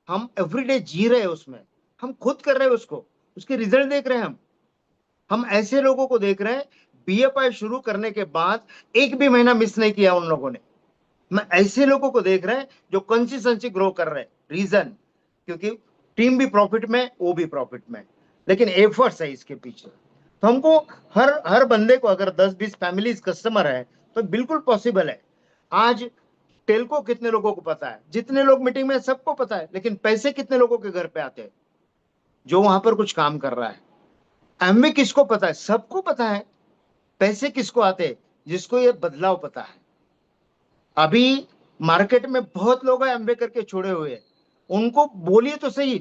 हम एवरीडे जी रहे हैं उसमें, हम खुद कर रहे हैं उसको, उसके रिजल्ट देख रहे हैं हम ऐसे लोगों को देख रहे हैं बीएफआई शुरू करने के बाद एक भी महीना मिस नहीं किया उन लोगों ने। मैं ऐसे लोगों को देख रहे हैं जो कंसिस्टेंसी ग्रो कर रहे हैं। रीजन, क्योंकि टीम भी प्रॉफिट में, वो भी प्रॉफिट में, लेकिन एफर्ट्स है इसके पीछे। तो हमको हर हर बंदे को अगर 10-20 फैमिलीज कस्टमर है तो बिल्कुल पॉसिबल है। आज टेलको कितने लोगों को पता है, जितने लोग मीटिंग में सबको पता है, लेकिन पैसे कितने लोगों के घर पे आते हैं, जो वहां पर कुछ काम कर रहा है। एमवे किसको पता है, सबको पता है। पैसे किसको आते हैं, जिसको ये बदलाव पता है। अभी मार्केट में बहुत लोग हैं एमबे करके छोड़े हुए हैं, उनको बोलिए तो सही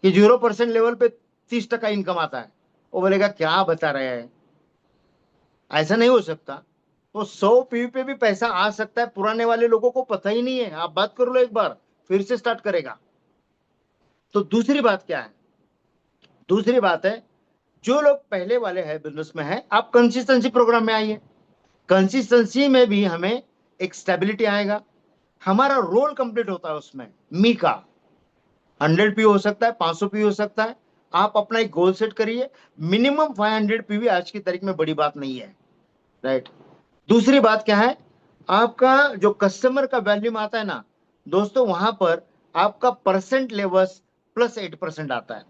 कि 0% लेवल पे 30% इनकम आता है, वो बोलेगा क्या बता रहे हैं, ऐसा नहीं हो सकता। तो 100 पीवी पे भी पैसा आ सकता है, पुराने वाले लोगों को पता ही नहीं है। आप बात कर लो एक बार, फिर से स्टार्ट करेगा। तो दूसरी बात क्या है, दूसरी बात है, जो लोग पहले वाले हैं बिजनेस में है, आप कंसिस्टेंसी प्रोग्राम में आइए। कंसिस्टेंसी में भी हमें एक स्टेबिलिटी आएगा, हमारा रोल कंप्लीट होता है उसमें। मी का 100 पी हो सकता है, 500 पी हो सकता है। आप अपना एक गोल सेट करिए, मिनिमम 500 पीवी आज की तारीख में बड़ी बात नहीं है, राइट। दूसरी बात क्या है, आपका जो कस्टमर का वैल्यूम आता है ना दोस्तों, वहां पर आपका परसेंट लेवल्स +8% आता है।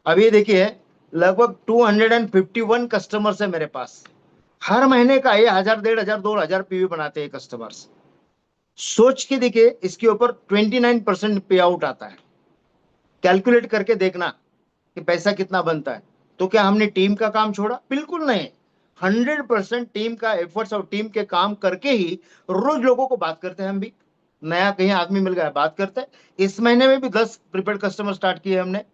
अब ये देखिए, लगभग 251 कस्टमर्स है मेरे पास, हर महीने का ये 1000, 1500, 2000 पीवी बनाते हैं कस्टमर्स। सोच के देखिए, इसके ऊपर 29% पे आउट आता है। कैलकुलेट करके देखना कि पैसा कितना बनता है। तो क्या हमने टीम का काम छोड़ा, बिल्कुल नहीं। 100% टीम का एफर्ट्स और टीम के काम करके ही रोज लोगों को बात करते हैं। हम भी नया कहीं आदमी मिल गया बात करते हैं। इस महीने में भी 10 प्रीपेड कस्टमर स्टार्ट किए हमने,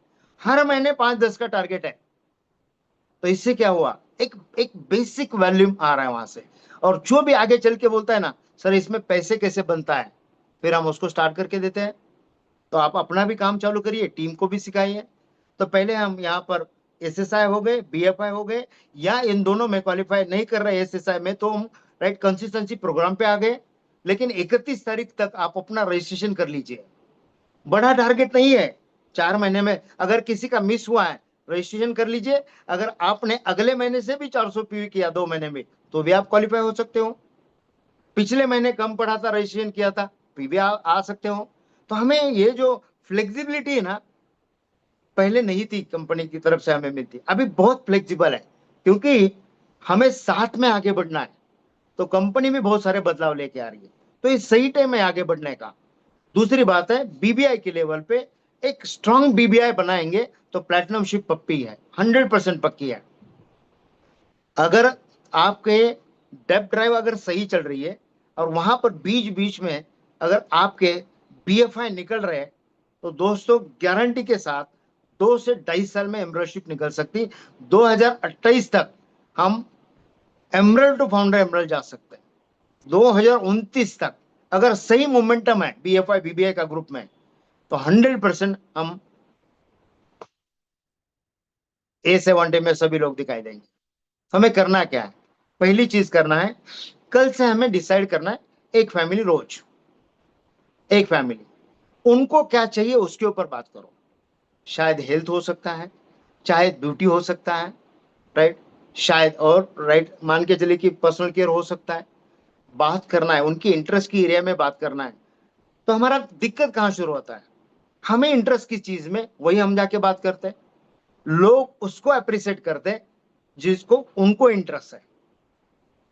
हर महीने 5-10 का टारगेट है। तो इससे क्या हुआ, एक एक बेसिक वैल्यूम आ रहा है वहां से। और जो भी आगे चल के बोलता है ना सर इसमें पैसे कैसे बनता है, फिर हम उसको स्टार्ट करके देते हैं। तो आप अपना भी काम चालू करिए, टीम को भी सिखाइए। तो पहले हम यहाँ पर एसएसआई हो गए, बीएफआई हो गए, या इन दोनों में क्वालिफाई नहीं कर रहे एसएसआई में, तो हम राइट कंसिस्टेंसी प्रोग्राम पे आ गए। लेकिन 31 तारीख तक आप अपना रजिस्ट्रेशन कर लीजिए। बड़ा टारगेट नहीं है, 4 महीने में अगर किसी का मिस हुआ है रजिस्ट्रेशन कर लीजिए। अगर आपने अगले महीने से भी 400 पीवी किया 2 महीने में, तो भी आप क्वालिफाई हो सकते हो। पिछले महीने कम पड़ा था, रजिस्ट्रेशन किया था, पीवी आ सकते हो। तो हमें ये जो फ्लेक्सिबिलिटी है ना, पहले नहीं थी कंपनी की तरफ से हमें मिलती, अभी बहुत फ्लेक्सिबल है, क्योंकि हमें साथ में आगे बढ़ना है। तो कंपनी में बहुत सारे बदलाव लेके आ रही है, तो ये सही टाइम है आगे बढ़ने का। दूसरी बात है, बीबीआई के लेवल पे एक स्ट्रांग बीबीआई बनाएंगे तो प्लेटिनम शिप पक्की है, 100% पक्की है। अगर आपके डेप ड्राइव अगर सही चल रही है और वहां पर बीच बीच में अगर आपके बीएफआई निकल रहे हैं, तो दोस्तों गारंटी के साथ 2 से 2.5 साल में एमरल्डशिप निकल सकती। 2028 तक हम एमरल्ड टू फाउंडर एमरल्ड जा सकते हैं। 2029 तक अगर सही मोमेंटम है बीएफआई बीबीआई का ग्रुप में, तो 100% हम A70 में सभी लोग दिखाई देंगे। हमें करना क्या है, पहली चीज करना है, कल से हमें डिसाइड करना है, एक फैमिली रोज, एक फैमिली, उनको क्या चाहिए उसके ऊपर बात करो। शायद हेल्थ हो सकता है, चाहे ब्यूटी हो सकता है, राइट, शायद और राइट मान के चलिए कि पर्सनल केयर हो सकता है। बात करना है, उनकी इंटरेस्ट की एरिया में बात करना है। तो हमारा दिक्कत कहाँ शुरू होता है, हमें इंटरेस्ट की चीज में वही हम जाके बात करते हैं, लोग उसको अप्रिशिएट करते हैं जिसको उनको इंटरेस्ट है,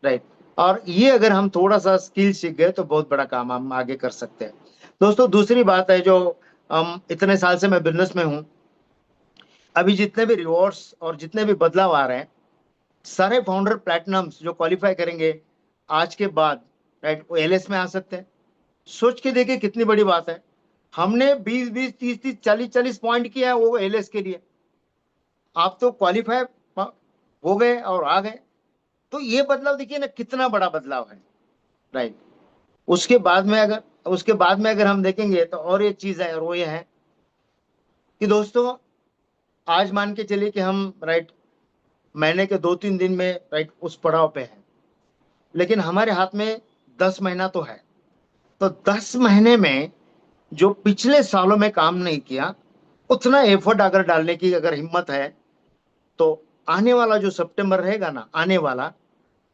राइट। और ये अगर हम थोड़ा सा स्किल सीख गए तो बहुत बड़ा काम हम आगे कर सकते हैं। दोस्तों दूसरी बात है, जो इतने साल से मैं बिजनेस में हूं, अभी जितने भी रिवॉर्ड्स और जितने भी बदलाव आ रहे हैं, सारे फाउंडर प्लैटिनम्स जो क्वालिफाई करेंगे आज के बाद, राइट, वो एलएस में आ सकते हैं। सोच के देखिए कितनी बड़ी बात है, हमने 20-20, 30-30, 40-40 पॉइंट किया है वो एलएस के लिए, आप तो क्वालिफाई हो गए और आ गए। तो ये बदलाव देखिए ना, कितना बड़ा बदलाव है, राइट। उसके बाद में अगर हम देखेंगे तो और एक चीज है, और वो ये है कि दोस्तों आज मान के चलिए कि हम राइट महीने के 2-3 दिन में राइट उस पड़ाव पे हैं, लेकिन हमारे हाथ में 10 महीना तो है। तो 10 महीने में जो पिछले सालों में काम नहीं किया, उतना एफर्ट अगर डालने की अगर हिम्मत है, तो आने वाला जो सितंबर रहेगा ना, आने वाला,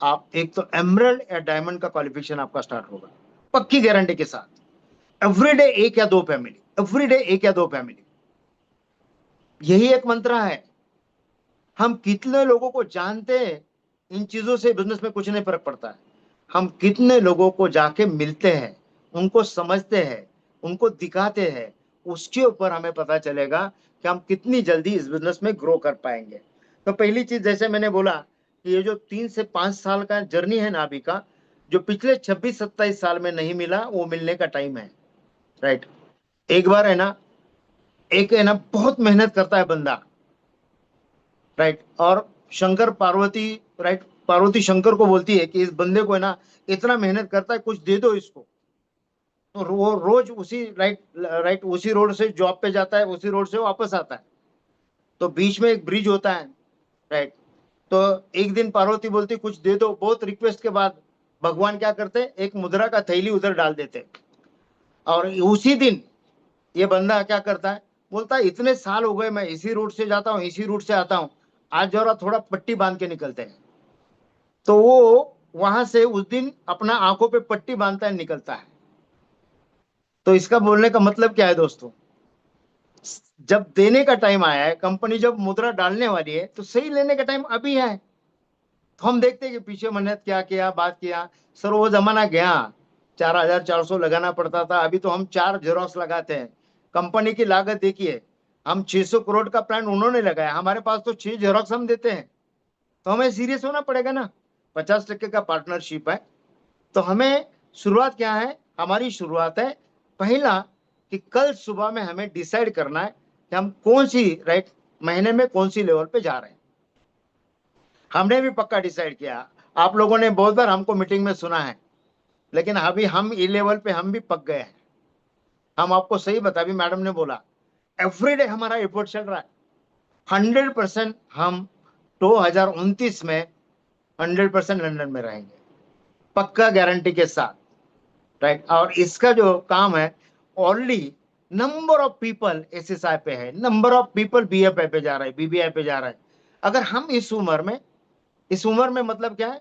आप एक तो एमरल्ड या डायमंड का क्वालिफिकेशन आपका स्टार्ट होगा, पक्की गारंटी के साथ। एवरीडे एक या दो फैमिली, एवरीडे एक या दो फैमिली, यही एक मंत्र है। हम कितने लोगों को जानते हैं, इन चीजों से बिजनेस में कुछ नहीं फर्क पड़ता है। हम कितने लोगों को जाके मिलते हैं, उनको समझते हैं, उनको दिखाते हैं, उसके ऊपर हमें पता चलेगा कि हम कितनी जल्दी इस बिजनेस में ग्रो कर पाएंगे। तो पहली चीज, जैसे मैंने बोला कि ये जो 3 से 5 साल का जर्नी है ना अभी का, जो पिछले 26-27 साल में नहीं मिला, वो मिलने का टाइम है, राइट। एक बार है ना, एक है ना बहुत मेहनत करता है बंदा, राइट, और शंकर पार्वती, राइट, पार्वती शंकर को बोलती है कि इस बंदे को है ना इतना मेहनत करता है, कुछ दे दो इसको। तो वो रोज उसी राइट राइट उसी रोड से जॉब पे जाता है, उसी रोड से वापस आता है, तो बीच में एक ब्रिज होता है, राइट। तो एक दिन पार्वती बोलती कुछ दे दो, बहुत रिक्वेस्ट के बाद भगवान क्या करते, एक मुद्रा का थैली उधर डाल देते। और उसी दिन ये बंदा क्या करता है, बोलता है इतने साल हो गए मैं इसी रूट से जाता हूँ, इसी रूट से आता हूँ, आज जरा थोड़ा पट्टी बांध के निकलते हैं। तो वो वहां से उस दिन अपना आंखों पे पट्टी बांधता है, निकलता है। तो इसका बोलने का मतलब क्या है दोस्तों, जब देने का टाइम आया है, कंपनी जब मुद्रा डालने वाली है, तो सही लेने का टाइम अभी है। तो हम देखते हैं कि पीछे मेहनत क्या किया, बात किया, सर वो जमाना गया, 4,400 लगाना पड़ता था, अभी तो हम 4 जेरोक्स लगाते हैं। कंपनी की लागत देखिए, हम 600 करोड़ का प्लान उन्होंने लगाया, हमारे पास तो 6 जेरोक्स हम देते हैं। तो हमें सीरियस होना पड़ेगा ना, 50% का पार्टनरशिप है। तो हमें शुरुआत क्या है, हमारी शुरुआत है पहला, कि कल सुबह में हमें डिसाइड करना है कि हम कौन सी राइट महीने में कौन सी लेवल पे जा रहे हैं। हमने भी पक्का डिसाइड किया, आप लोगों ने बहुत बार हमको मीटिंग में सुना है, लेकिन अभी हम ई लेवल पे हम भी पक गए हैं। हम आपको सही बता, अभी मैडम ने बोला एवरीडे हमारा एफर्ट चल रहा है। 100% हम 2029 में 100% लंदन में रहेंगे, पक्का गारंटी के साथ, राइट। और इसका जो काम है, already number of people SSI पे है, नंबर ऑफ पीपल बीएफआई पे जा रहा है, बीबीआई पे जा रहा है। अगर हम इस उम्र में मतलब क्या है,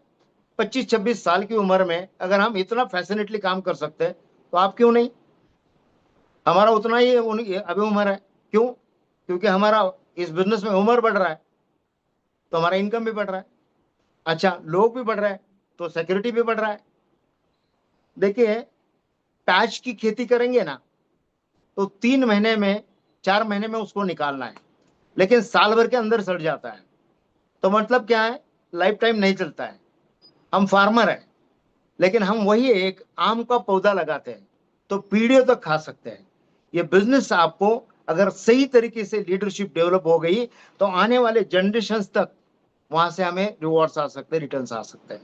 25-26 साल की उम्र में अगर हम इतना फैसिनेटली काम कर सकते हैं, तो आप क्यों नहीं? हमारा उतना ही अभी उम्र है, क्यों? क्योंकि हमारा इस बिजनेस में उम्र बढ़ रहा है, तो हमारा इनकम भी बढ़ रहा है, अच्छा लोग भी बढ़ रहे हैं, तो सिक्योरिटी भी बढ़ रहा है। देखिए, पैच की खेती करेंगे ना, तो 3 महीने में 4 महीने में उसको निकालना है, लेकिन साल भर के अंदर सड़ जाता है। तो मतलब क्या है, लाइफ टाइम नहीं चलता है। हम फार्मर है, लेकिन हम वही एक आम का पौधा लगाते हैं तो पीढ़ियों तक खा सकते हैं। ये बिजनेस आपको अगर सही तरीके से लीडरशिप डेवलप हो गई, तो आने वाले जनरेशन तक वहां से हमें रिवॉर्ड्स आ सकते हैं, रिटर्न्स आ सकते हैं।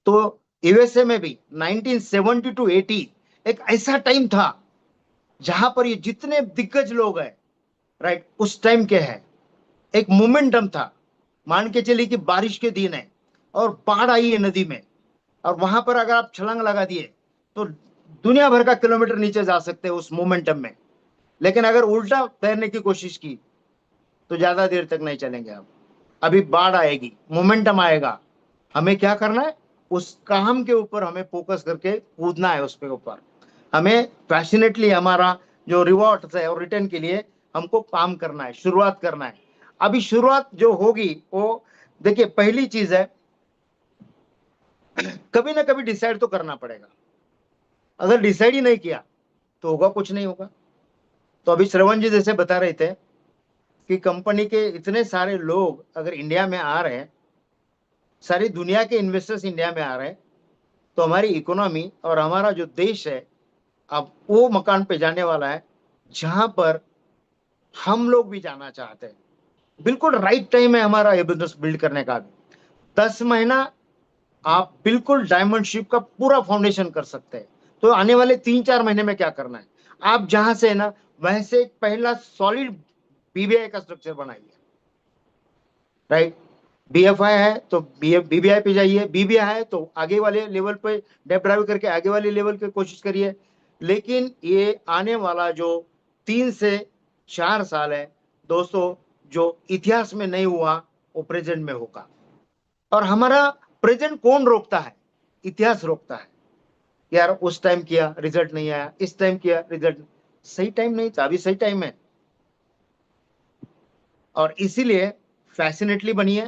तो यूएसए में भी 1970 टू 80 एक ऐसा टाइम था जहां पर ये जितने दिग्गज लोग हैं, राइट, उस टाइम के हैं, एक मोमेंटम था। मान के चलिए कि बारिश के दिन है और बाढ़ आई है नदी में, और वहां पर अगर आप छलांग लगा दिए तो दुनिया भर का किलोमीटर नीचे जा सकते हैं उस मोमेंटम में। लेकिन अगर उल्टा तैरने की कोशिश की तो ज्यादा देर तक नहीं चलेंगे आप। अभी बाढ़ आएगी, मोमेंटम आएगा, हमें क्या करना है, उस काम के ऊपर हमें फोकस करके कूदना है, उसके ऊपर हमें पैशनेटली हमारा जो रिवॉर्ड है और रिटर्न के लिए हमको काम करना है, शुरुआत करना है। अभी शुरुआत जो होगी वो, देखिए पहली चीज है, कभी ना कभी डिसाइड तो करना पड़ेगा। अगर डिसाइड ही नहीं किया तो होगा, कुछ नहीं होगा। तो अभी श्रवण जी जैसे बता रहे थे कि कंपनी के इतने सारे लोग अगर इंडिया में आ रहे हैं, सारी दुनिया के इन्वेस्टर्स इंडिया में आ रहे हैं, तो हमारी इकोनॉमी और हमारा जो देश है अब वो मकान पे जाने वाला है जहां पर हम लोग भी जाना चाहते हैं। बिल्कुल राइट टाइम है हमारा ये बिजनेस बिल्ड करने का। 10 महीना आप बिल्कुल डायमंड शिप का पूरा फाउंडेशन कर सकते हैं। तो आने वाले 3-4 महीने में क्या करना है, आप जहां से है ना वहां से एक पहला सॉलिड बीबीआई का स्ट्रक्चर बनाइए, राइट। बीएफआई है तो बीबीआई पे जाइए, बीबीआई है तो आगे वाले लेवल पे डेप ड्राइव करके आगे वाले लेवल पे कोशिश करिए। लेकिन ये आने वाला जो 3 से 4 साल है दोस्तों, जो इतिहास में नहीं हुआ वो प्रेजेंट में होगा। और हमारा प्रेजेंट कौन रोकता है? इतिहास रोकता है। यार उस टाइम किया रिजल्ट नहीं आया, इस टाइम किया रिजल्ट, सही टाइम नहीं था, अभी सही टाइम है। और इसीलिए फैसिनेटली बनिए,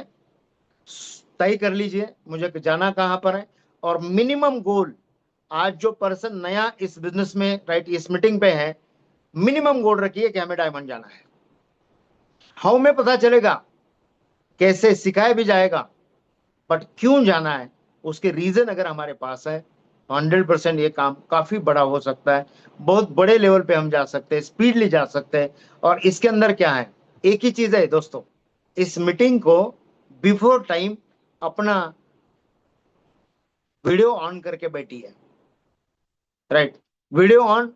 तय कर लीजिए मुझे जाना कहां पर है, और मिनिमम गोल, आज जो पर्सन नया इस बिजनेस में, राइट, इस मीटिंग पे है, मिनिमम गोल रखिए कि हमें डायमंड जाना है। हाउ में पता चलेगा, कैसे सिखाया भी जाएगा, बट क्यों जाना है उसके रीजन अगर हमारे पास है, 100% ये काम काफी बड़ा हो सकता है, बहुत बड़े लेवल पे हम जा सकते हैं, स्पीडली जा सकते हैं। और इसके अंदर क्या है, एक ही चीज है दोस्तों, इस मीटिंग को बिफोर टाइम अपना वीडियो ऑन करके बैठी है, राइट। वीडियो ऑन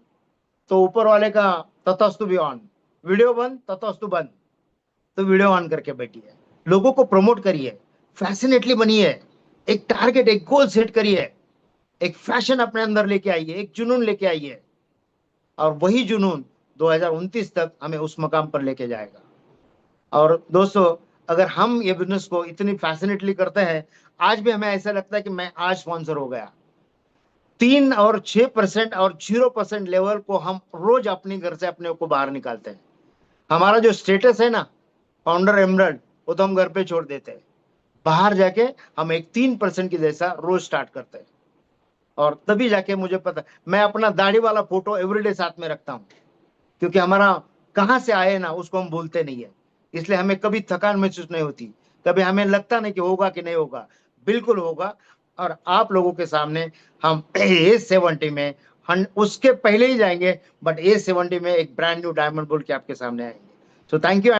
तो ऊपर वाले का तथास्तु भी ऑन, वीडियो बंद तथास्तु बंद, तो वीडियो ऑन करके बैठी है। लोगों को प्रमोट करिए, फैसिनेटली बनिए, एक टारगेट, एक गोल सेट करिए, एक फैशन अपने अंदर लेके आइए, एक जुनून लेके आइए, और वही जुनून 2029 तक हमें उस मकाम पर लेके जाएगा। और दोस्तों, अगर हम ये बिजनेस को इतनी फैसिनेटली करते हैं, आज भी हमें ऐसा लगता है कि मैं आज स्पॉन्सर हो गया। 3 और 6% और 0% लेवल को हम रोज अपने घर से अपने को बाहर निकालते हैं। हमारा जो स्टेटस है ना, फाउंडर एमरल्ड, वो तो हम घर पे छोड़ देते हैं, बाहर जाके हम एक 3% की जैसा रोज स्टार्ट करते हैं। और तभी जाके मुझे पता, मैं अपना दाढ़ी वाला फोटो एवरीडे साथ में रखता हूँ, क्योंकि हमारा कहाँ से आए ना उसको हम भूलते नहीं है। इसलिए हमें कभी थकान महसूस नहीं होती, कभी हमें लगता नहीं कि होगा कि नहीं होगा, बिल्कुल होगा। और आप लोगों के सामने हम A70 में उसके पहले ही जाएंगे, बट A70 में एक ब्रांड न्यू डायमंड बुल के आपके सामने आएंगे। सो थैंक यू।